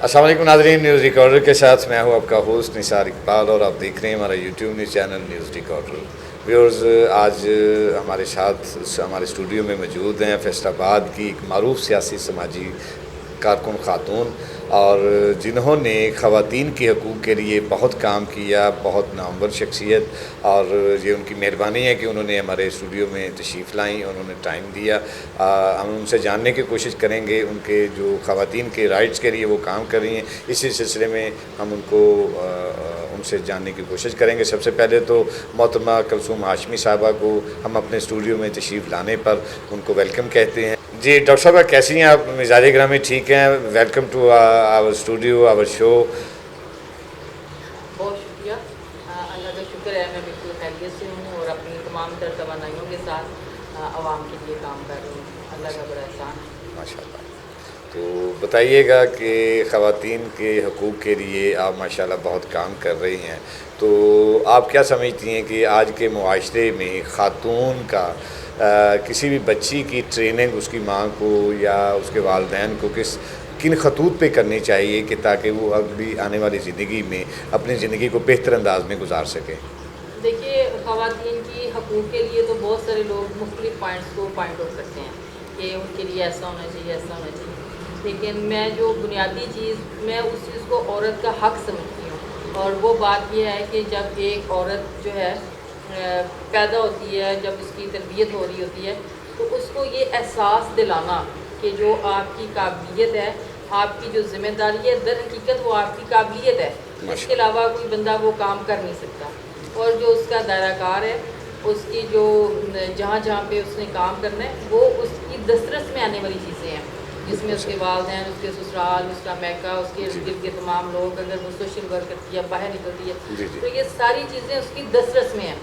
अस्सलाम वालेकुम नाज़रीन, न्यूज़ रिकॉर्डर के साथ मैं हूँ आपका होस्ट निसार इकबाल और आप देख रहे हैं हमारा YouTube news channel news recorder. Viewers, आज हमारे साथ हमारे स्टूडियो में मौजूद हैं फैसलाबाद की एक मारूफ सियासी समाजी कारकुन खातून और जिन्होंने ख़वातीन के हकूक़ के लिए बहुत काम किया, बहुत नामवर शख्सियत, और ये उनकी मेहरबानी है कि उन्होंने हमारे स्टूडियो में तशरीफ़ लाई, उन्होंने टाइम दिया। हम उनसे जानने की कोशिश करेंगे उनके जो ख़वातीन के राइट्स के लिए वो काम कर रही हैं। इसी सिलसिले में हम उनसे जानने की कोशिश करेंगे। सबसे पहले तो मोहतरमा कुलसूम हाशमी साहबा को हम अपने स्टूडियो में तशरीफ़ लाने पर उनको वेलकम कहते हैं। जी डॉक्टर साहबा, कैसी हैं आप? मिजाज ग्रामी ठीक हैं? Welcome to our studio, our show. बहुत शुक्रिया, अल्लाह का शुक्र है मैं बिल्कुल खैरियत से हूँ और अपनी तमाम तर तवानाइयों के साथ आवाम के लिए काम कर रही हूँ। अल्लाह का बड़ा एहसान है। माशाल्लाह। तो बताइएगा कि ख़वातीन के हकूक़ के लिए आप माशाल्लाह बहुत काम कर रही हैं, तो आप क्या समझती हैं कि आज के मुआशरे में ख़ातून का किसी भी बच्ची की ट्रेनिंग उसकी माँ को या उसके वालिदैन को किन खतूत पे करनी चाहिए कि ताकि वो अगली आने वाली ज़िंदगी में अपनी ज़िंदगी को बेहतर अंदाज में गुजार सकें? देखिए, ख़वातीन की हकूक़ के लिए तो बहुत सारे लोग मुख्तलिफ़ पॉइंट्स को पॉइंट आउट करते हैं कि उनके लिए ऐसा होना चाहिए, ऐसा होना चाहिए, लेकिन मैं जो बुनियादी चीज़ मैं उस चीज़ को औरत का हक़ समझती हूँ। और वो बात यह है कि जब एक औरत जो है पैदा होती है, जब उसकी तरबियत हो रही होती है, तो उसको ये एहसास दिलाना कि जो आपकी काबिलियत है, आपकी जो ज़िम्मेदारी है, दर हकीकत वो आपकी काबिलियत है, इसके अलावा कोई बंदा वो काम कर नहीं सकता। और जो उसका दायराकार है, उसकी जो जहाँ जहाँ पे उसने काम करना है, वो उसकी दस्तरस में आने वाली चीज़ें हैं, जिसमें उसके वालिदैन, उसके ससुराल, उसका मैका, उसके इर्द के तमाम लोग, अगर वो सोशल वर्क करती है, बाहर निकलती है, तो ये सारी चीज़ें उसकी दस्तरस में हैं।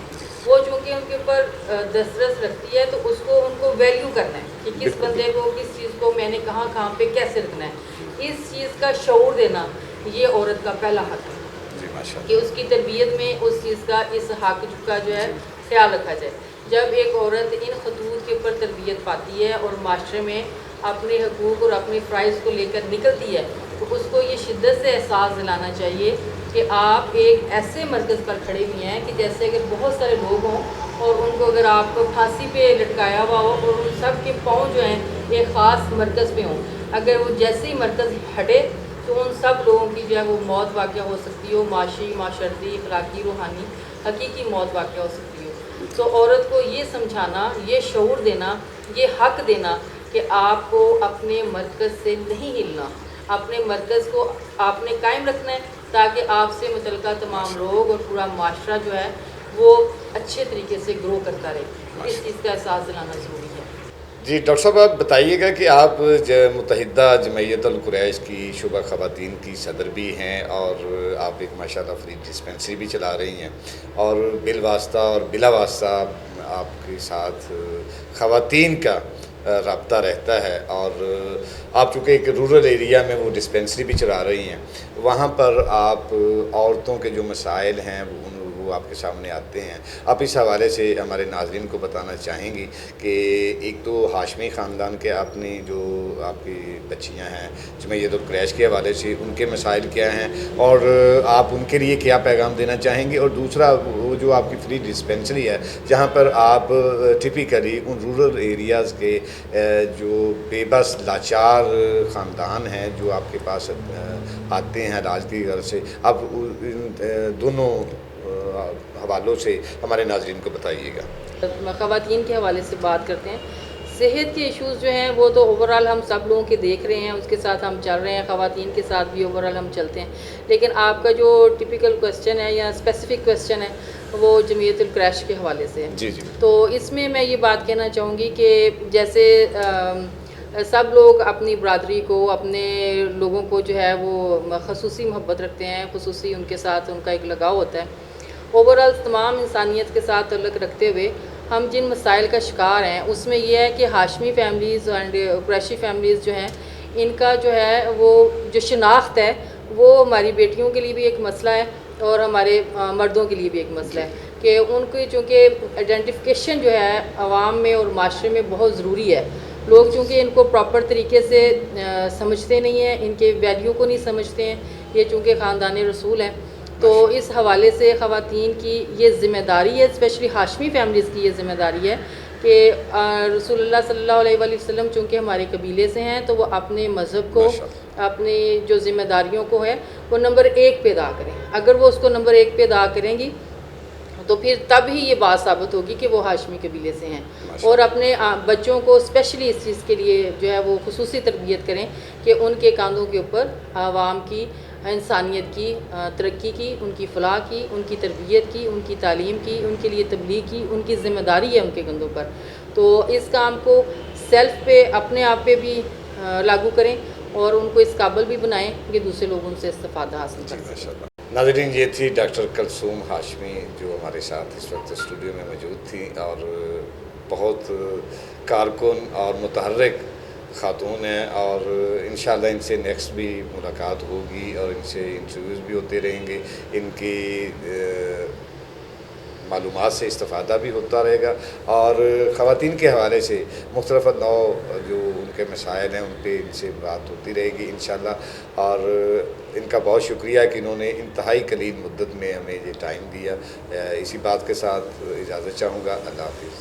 वो चूँकि उनके ऊपर दस्तरस रखती है, तो उसको उनको वैल्यू करना है कि किस बंदे को, किस चीज़ को मैंने कहाँ पे कैसे रखना है, इस चीज़ का शऊर देना ये औरत का पहला हक़ है कि उसकी तरबियत में उस चीज़ का, इस हक़ का जो है ख्याल रखा जाए। जब एक औरत इन खतूत के ऊपर तरबियत पाती है और माशरे में अपने हकूक़ और अपने फ़राइज़ को लेकर निकलती है, तो उसको ये शिद्दत से एहसास दिलाना चाहिए कि आप एक ऐसे मरकज़ पर खड़े हुए हैं कि जैसे अगर बहुत सारे लोग हों और उनको अगर आप फांसी पे लटकाया हुआ हो और उन सब के पाँव जो हैं एक ख़ास मरकज़ पे हों, अगर वो जैसे ही मरकज़ हटे तो उन सब लोगों की जो है वो मौत वाक़या हो सकती हो, माशी, माशरती, अखलाकी, रूहानी, हकीकी मौत वाक़या हो सकती हो। तो औरत को ये समझाना, ये शऊर देना, ये हक़ देना कि आपको अपने मरकज़ से नहीं हिलना, अपने मरकज़ को आपने कायम रखना है ताकि आपसे मुतल्लिक़ा तमाम लोग और पूरा माशरा जो है वो अच्छे तरीके से ग्रो करता रहे। इस चीज़ का एहसास दिलाना ज़रूरी है। जी डॉक्टर साहब, आप बताइएगा कि आप मुत्तहिदा जमयतुल कुरैश की शुबा ख़वातीन की सदर भी हैं और आप एक माशाल्लाह फ्री डिस्पेंसरी भी चला रही हैं, और बिलवास्ता और बिला वास्ता आपके साथ ख़वातीन का रब्ता रहता है। और आप चूँकि एक रूरल एरिया में वो डिस्पेंसरी भी चला रही हैं, वहाँ पर आप औरतों के जो मसाइल हैं वो आपके सामने आते हैं। आप इस हवाले से हमारे नाज़रीन को बताना चाहेंगी कि एक तो हाशमी ख़ानदान के अपनी जो आपकी बच्चियां हैं जमयतुल कुरैश के हवाले से उनके मसाइल क्या हैं और आप उनके लिए क्या पैगाम देना चाहेंगी, और दूसरा वो जो आपकी फ्री डिस्पेंसरी है जहां पर आप टिपिकली उन रूरल एरियाज़ के जो बेबस लाचार ख़ानदान हैं जो आपके पास आते हैं इलाज की गर्ज से, आप इन दोनों हवालों से हमारे नाज़रीन को बताइएगा। ख़वातीन के हवाले से बात करते हैं। सेहत के इश्यूज़ जो हैं वो तो ओवरऑल हम सब लोगों के देख रहे हैं, उसके साथ हम चल रहे हैं, ख़वातीन के साथ भी ओवरऑल हम चलते हैं। लेकिन आपका जो टिपिकल क्वेश्चन है या स्पेसिफ़िक क्वेश्चन है वो जमयतुल कुरैश के हवाले से है। जी। तो इसमें मैं ये बात कहना चाहूँगी कि जैसे सब लोग अपनी बरादरी को, अपने लोगों को जो है वो ख़ुसूसी मोहब्बत रखते हैं, ख़ुसूसी उनके साथ उनका एक लगाव होता है। ओवरऑल तमाम इंसानियत के साथ तल्लुक़ रखते हुए हम जिन मसाइल का शिकार हैं उसमें यह है कि Hashmi families and Qureshi families जो हैं, इनका जो है वो जो शनाख्त है वो हमारी बेटियों के लिए भी एक मसला है और हमारे मर्दों के लिए भी एक मसला है कि उनकी चूँकि आइडेंटिफिकेशन जो है आवाम में और माशरे में बहुत ज़रूरी है। لوگ چونکہ ان کو پراپر طریقے سے سمجھتے نہیں ہیں، ان کے ویلیو کو نہیں سمجھتے ہیں، یہ چونکہ خاندان رسول ہیں، تو اس حوالے سے خواتین کی یہ ذمہ داری ہے، اسپیشلی ہاشمی فیملیز کی یہ ذمہ داری ہے کہ رسول اللہ صلی اللہ علیہ وآلہ وسلم چونکہ ہمارے قبیلے سے ہیں تو وہ اپنے مذہب کو، اپنے جو ذمہ داریوں کو ہے وہ نمبر 1 پہ ادا کریں۔ اگر وہ اس کو نمبر 1 پہ ادا کریں گی تو پھر تب ہی یہ بات ثابت ہوگی کہ وہ ہاشمی قبیلے سے ہیں، اور اپنے بچوں کو اسپیشلی اس چیز کے لیے جو ہے وہ خصوصی تربیت کریں کہ ان کے کاندھوں کے اوپر عوام کی، انسانیت کی ترقی کی، ان کی فلاح کی، ان کی تربیت کی، ان کی تعلیم کی، ان کے لیے تبلیغ کی، ان کی ذمہ داری ہے ان کے کندھوں پر۔ تو اس کام کو سیلف پہ، اپنے آپ پہ بھی لاگو کریں اور ان کو اس قابل بھی بنائیں کہ دوسرے لوگ ان سے استفادہ حاصل کر سکیں۔ ناظرین، یہ تھی ڈاکٹر کلثوم ہاشمی جو ہمارے ساتھ اس وقت اسٹوڈیو میں موجود تھی، اور بہت کارکن اور متحرک خاتون ہیں، اور انشاءاللہ ان سے نیکسٹ بھی ملاقات ہوگی اور ان سے انٹرویوز بھی ہوتے رہیں گے، ان کی معلومات سے استفادہ بھی ہوتا رہے گا، اور خواتین کے حوالے سے مختلف نوع جو ان کے مسائل ہیں ان پہ ان سے بات ہوتی رہے گی انشاءاللہ، اور ان کا بہت شکریہ کہ انہوں نے انتہائی قلیل مدت میں ہمیں یہ ٹائم دیا۔ اسی بات کے ساتھ اجازت چاہوں گا، اللہ حافظ۔